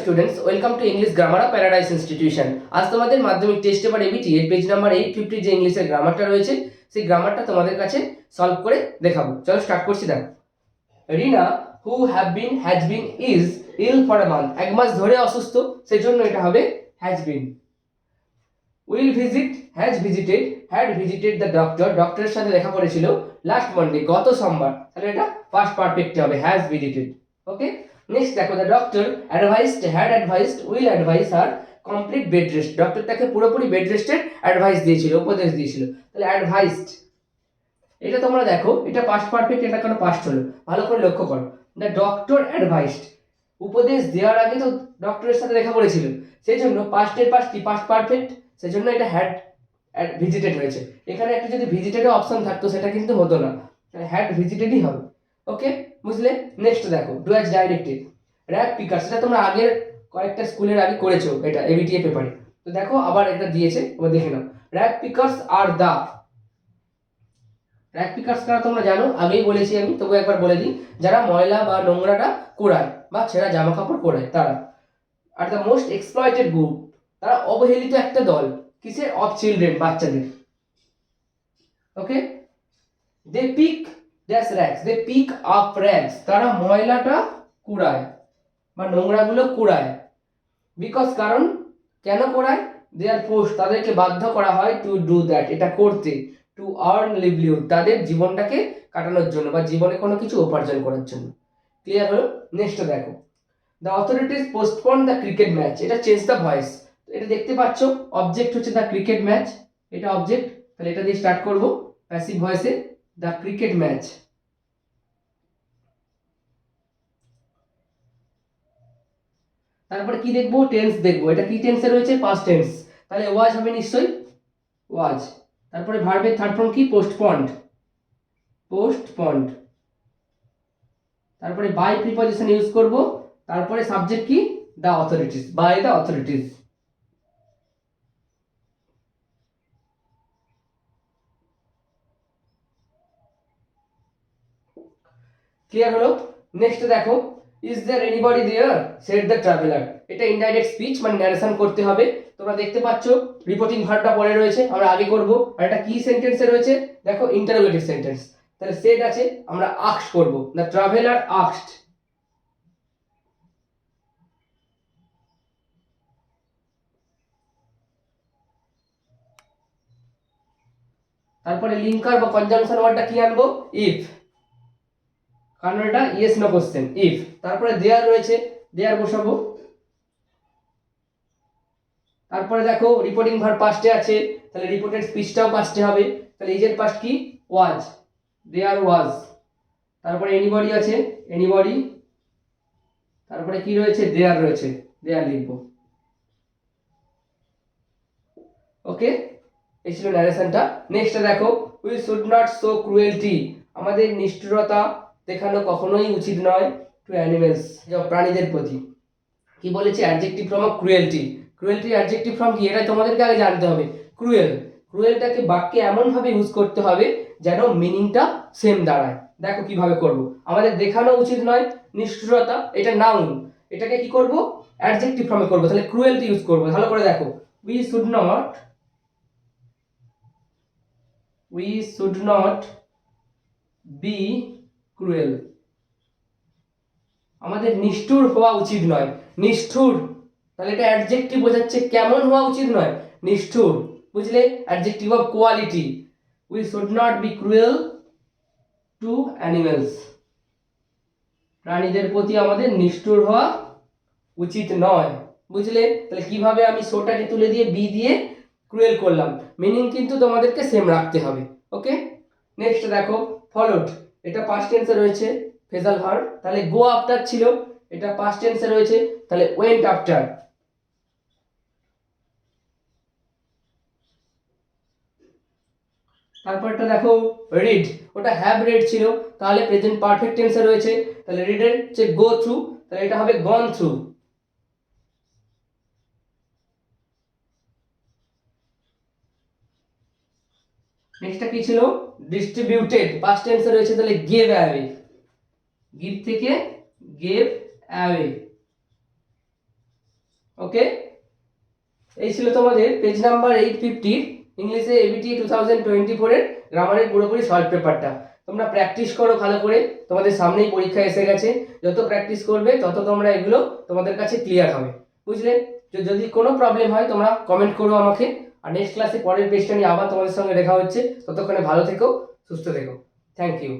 Students, welcome to English grammar of paradise institution. আজ তোমাদের মাধ্যমিক টেস্ট পেপার এবিটি এর পেজ নাম্বার 850 যে ইংলিশের গ্রামারটা রয়েছে সেই গ্রামারটা তোমাদের কাছে সলভ করে দেখাবো। চলো স্টার্ট করছি। দেখো, Rina who has been is ill for a month, এক মাস ধরে অসুস্থ, সেই জন্য এটা হবে has been. Will visit has visited, had visited the doctor, ডক্টরের সাথে দেখা করেছিল লাস্ট মানডে, গত সোমবার, তাহলে এটা পাস্ট পারফেক্ট হবে হ্যাজ ভিজিটেড। ওকে, নেক্সট দেখো, the doctor advised, had advised, will advise আর কমপ্লিট বেড রেস্ট, ডক্টর তাকে পুরোপুরি বেড রেস্টের অ্যাডভাইস দিয়েছিল, উপদেশ দিয়েছিল, তাহলে অ্যাডভাইসড। এটা তোমরা দেখো, এটা পাস্ট পারফেক্ট, এটা কেন পাস্ট হলো ভালো করে লক্ষ্য করো। দ্য ডক্টর অ্যাডভাইসড, উপদেশ দেওয়ার আগে তো ডক্টরের সাথে দেখা করেছিল, সেই জন্য পাস্টের পাস্ট কি পাস্ট পারফেক্ট, সেই জন্য এটা হ্যাড ভিজিটেড হয়েছে। এখানে একটা যদি ভিজিটেডের অপশন থাকতো সেটা কিন্তু হতো না, হ্যাড ভিজিটেডই হবে। ওকে, বুঝলে? নেক্সট দেখো, ডু অ্যাজ ডাইরেক্টেড, র্যাপ পিকার, সেটা তোমরা আগের কয়েকটা স্কুলের আগে করেছো, এটা এবিটিএ পেপারে। তো দেখো আবার এটা দিয়েছে, তোমরা দেখে নাও। র্যাপ পিকার্স আর দা, র্যাক পিকার্স কারা তোমরা জানো, আগেই বলেছি আমি, তবু একবার বলে দিই, যারা ময়লা বা নোংরাটা কুড়ায় বা ছেঁড়া জামা কাপড় কুড়ায় তারা। আর দ্য মোস্ট এক্সপ্লয়েটেড গ্রুপ, তারা অবহেলিত একটা দল, কিসের? অফ চিলড্রেন, বাচ্চাদের। Okay, they pick these rags, they pick up rags, তারা ময়লাটা কুড়ায় বা নোংরাগুলো কুড়ায়। বিকজ, কারণ, কেন করায়? দে আর ফোর্সড, তাদেরকে বাধ্য করা হয় টু ডু দ্যাট, এটা করতে, টু আর্ন লিভলিহুড, তাদের জীবনটাকে কাটানোর জন্য বা জীবনে কোনো কিছু উপার্জন করার জন্য। ক্লিয়ার হলো? নেক্সট দেখো, the authorities postpone the cricket match, এটা চেঞ্জ দ্য ভয়েস, এটা দেখতে পাচ্ছ, অবজেক্ট হচ্ছে দ্য ক্রিকেট ম্যাচ, এটা অবজেক্ট, তাহলে এটা দিয়ে স্টার্ট করব প্যাসিভ ভয়েসে, দ্য ক্রিকেট ম্যাচ। তারপরে কি দেখবো? টেন্স দেখবো, এটা কি টেন্সে রয়েছে? পাস্ট টেন্স, তাহলে ওয়াজ হবে নিশ্চয়ই, ওয়াজ। তারপরে ভার্বের থার্ড ফর্ম কি? Postponed, postponed. তারপরে বাই প্রিপজিশন ইউজ করব, তারপরে সাবজেক্ট কি? The authorities, by the authorities. Clear হলো? নেক্সট দেখো, is there anybody there said the traveller, এটা ইনডাইরেক্ট স্পিচ, মানে ন্যারেশন করতে হবে। তোমরা দেখতে পাচ্ছ রিপোর্টিং ভার্বটা পরে রয়েছে, আমরা আগে করব। আর এটা কি সেন্টেন্সে রয়েছে? দেখো, ইন্টারোগেটিভ সেন্টেন্স, তাহলে সেড আছে, আমরা আস্কড করব, দ্য ট্রাভেলার আস্কড। তারপরে লিঙ্কার বা কনজাংশন ওয়ার্ডটা কি আনবো? ইফ, কারণ এটা ইয়েস নো কোশ্চেন, ইফ। তারপরে দেয়ার রয়েছে, দেয়ার বসাবো। তারপরে দেখো, রিপোর্টিং ভার্ব পাস্টে আছে, তাহলে রিপোর্টেড স্পিচটাও পাস্টে হবে, তাহলে ইজের পাস্ট কি? ওয়াজ, দেয়ার ওয়াজ। তারপরে এনিবডি আছে, এনিবডি। তারপরে কি রয়েছে? দেয়ার রয়েছে, দেয়ার লিখবো। ওকে, এই ছিল ন্যারেশনটা। নেক্সট দেখো, we should not show cruelty, আমাদের নিষ্ঠুরতা দেখানো কখনোই উচিত নয়, টু অ্যানিমেলস, প্রাণীদের প্রতি। কি বলেছে? Adjective form of cruelty, cruelty adjective form কি? এটা তোমাদেরকে আগে জানতে হবে। ক্রুয়েল, ক্রুয়েলটাকে বাক্যে এমন ভাবে ইউজ করতে হবে যেন মিনিংটা সেম দাঁড়ায়। দেখো কিভাবে করব। আমাদের দেখানো উচিত নয় নিষ্ঠুরতা, এটা নাউন, এটাকে কি করব? অ্যাডজেক্টিভ ফর্মে করব, তাহলে ক্রুয়েলটি ইউজ করব। ভালো করে দেখো, we should not be cruel, আমাদের নিষ্ঠুর হওয়া উচিত নয়। নিষ্ঠুর, তাহলে এটা অ্যাডজেক্টিভ বোঝাচ্ছে কেমন হওয়া উচিত নয়? নিষ্ঠুর, বুঝলে? Adjective of quality. We should not be cruel to animals, প্রাণীদের প্রতি আমাদের নিষ্ঠুর হওয়া উচিত নয়, বুঝলে? তাহলে কিভাবে আমি সোটাকে তুলে দিয়ে বি দিয়ে ক্রুয়েল করলাম, মিনিং কিন্তু তোমাদেরকে সেম রাখতে হবে। ওকে, নেক্সট দেখো, ফলোড, এটা পাস্ট টেন্সে রয়েছে, ফ্রেজাল ভার্ব, তাহলে গো আফটার ছিল, এটা পাস্ট টেন্সে রয়েছে, তাহলে ওয়েন্ট আফটার। তারপরটা দেখো, রিড, ওটা হ্যাভ রেড ছিল, তাহলে প্রেজেন্ট পারফেক্ট টেন্সে রয়েছে, তাহলে রিডের হচ্ছে গো থ্রু, তাহলে এটা হবে গন থ্রু। নেক্সটটা কি ছিল? ডিস্ট্রিবিউটেড, পাস্ট টেন্সে রয়েছে, তাহলে গেভ অ্যাওয়ে, গিভ থেকে গেভ অ্যাওয়ে। ওকে, এই ছিল তোমাদের পেজ নাম্বার 850 ইংলিশে এবিটি 2024 এর গ্রামারের পুরোপুরি সলভ পেপারটা। তোমরা প্র্যাকটিস করো ভালো করে, তোমাদের সামনেই পরীক্ষা এসে গেছে, যত প্র্যাকটিস করবে তত তোমরা এগুলো তোমাদের কাছে ক্লিয়ার হবে, বুঝলে? যদি কোনো প্রবলেম হয় তোমরা কমেন্ট করো আমাকে, আর নেক্সট ক্লাসে পরের পেজটা নিয়ে আবার তোমাদের সঙ্গে দেখা হচ্ছে। ততক্ষণে ভালো থেকো, সুস্থ থেকো। Thank you.